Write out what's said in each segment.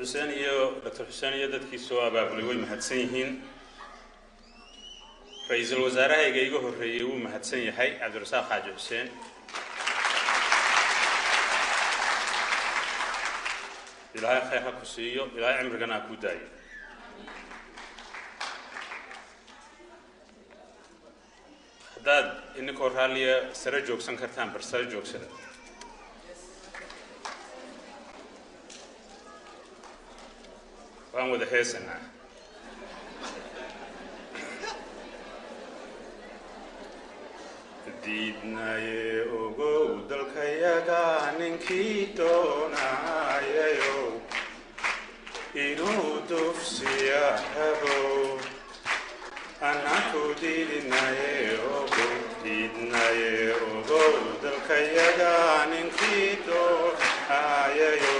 حسين دكتور حسين dadkii soo abaabulay way mahadsan yihiin ra'iisul wasaaraha iga horeeyay wuu mahadsan yahay Cabdirasaaq Xaaji Xuseen ilaahay khayr ha ku siiyo ilaahay cimrigana ku daayo hadaad inkoo raaliya sare joogsan kartaan bar sare joogsada waan wada heesanaa diidnaye ogow dalkayaga ninkii doonayo inuu dufsiya rabo anaku diidnaye ogow dalkayaga ninkii doonayo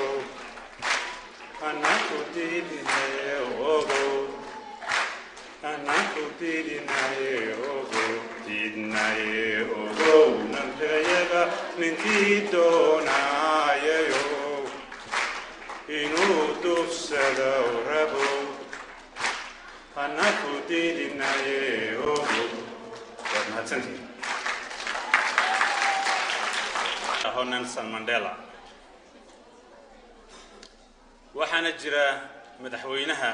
anaku diidnaye ogow dalkayaga ninkii doonayo inuu dufsado rabo anaku diidnaye ogow waad mahadsantihiin Nelson Mandela waxaana jira madaxweynaha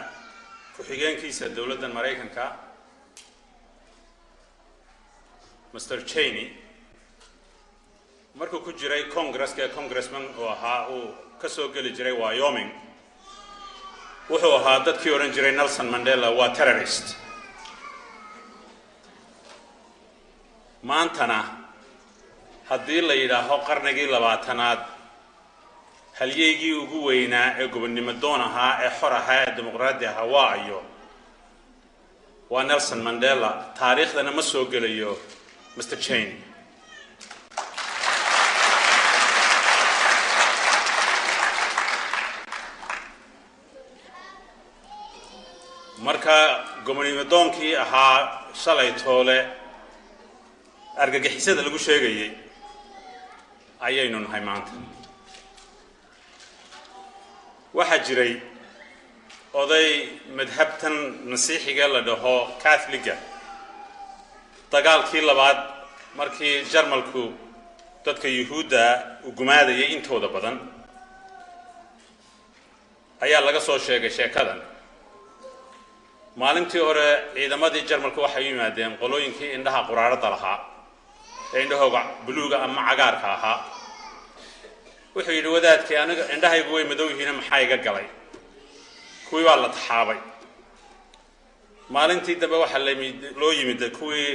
ku-xigeenkiisa dawladda Mareykanka Mr. Cheney markuu ku jiray congressman oo ahaa uu ka soo gali jiray Wyoming wuxuu ahaa dadkii oran jiray Nelson Mandela waa terrorist maantana haddii la yidhaaho qarnigii 20aad halyeygii ugu weynaa ee gobonnimo doon ahaa ee xor ahaa ee dimuqraadi ahaa waa Nelson Mandela taariikhdana ma soo gelayo Mr. Cheney marka gobonnimo doonkii ahaa shalay toole argagixisada lagu sheegayay ayaynu nahay maanta waxa jiray oday madhabtan nasiixiga la dhaho Catholic dagaalkii labaad markii Jarmalku dadka Yuhuudda u gumaadayay intooda badan ayaa laga soo sheegay sheekadan maalintii hore ciidamadii Jarmalku waxay yimaadeen qolooyinkii indhaha quraarada lahaa ee indhahooga buluuga ama cagaarka ahaa wuxuu yidhi wadaadkii aniga indhahaygu way madow yihiin maxaa iga galay kuwii waa la taxaabay maalintii dambe waxa loo yimid kuwii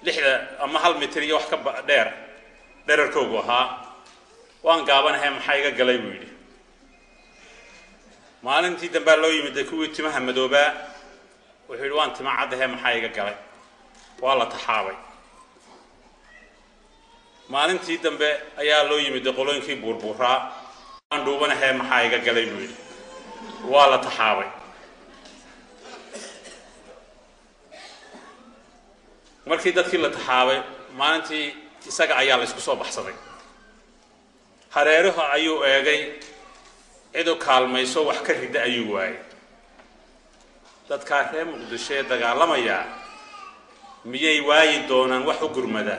6 ama 1 mitir iyo wax ka dheerarkoogu ahaa waan gaabanahay maxaa iga galay buu yidhi maalintii dambe loo yimid kuwii timaha madooba wuxuu yidhi waan tima cadahay maxaa iga galay waa la taxaabay maalintii dambe ayaa loo yimid qolooyinkii buurbuuraa aan dhuubanahay maxaa iga galay buu yidhi waa la taxaabay markii dadkii la taxaabay maalintii isaga ayaa la isku soo baxsaday hareeraha ayuu eegay cidu kaalmayso wax ka rida ayuu waayay dadka reer Muqdisho ee dagaalamaya miyay waayi doonaan wax u gurmada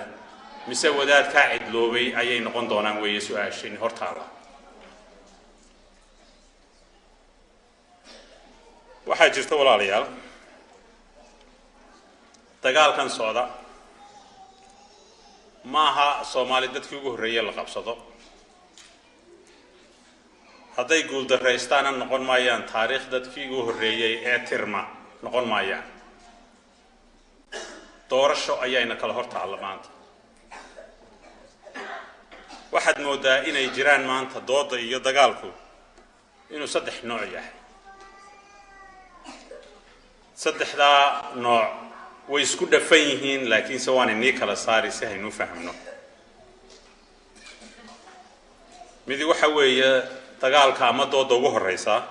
mise wadaadka cidloobay ayay noqon doonaan weeye su'aashin hortaada waxaa jirta walaalayaal dagaalkan socda maaha Soomaali dadkii ugu horeeyay la qabsado hadday guul daraystaan noqon maayaan taariikh dadkii ugu horeeyay ee tirma noqon maayaan doorasho ayayna kala hortaalla maanta waxaad moodaa inay jiraan maanta dooda iyo dagaalku inuu 3 nooc yahay saddexdaa nooc way isku dhafan yihiin laakiin sawaan inii kala saari si aynu fahmno mid waxa weeye dagaalka ama dooda ugu horeysa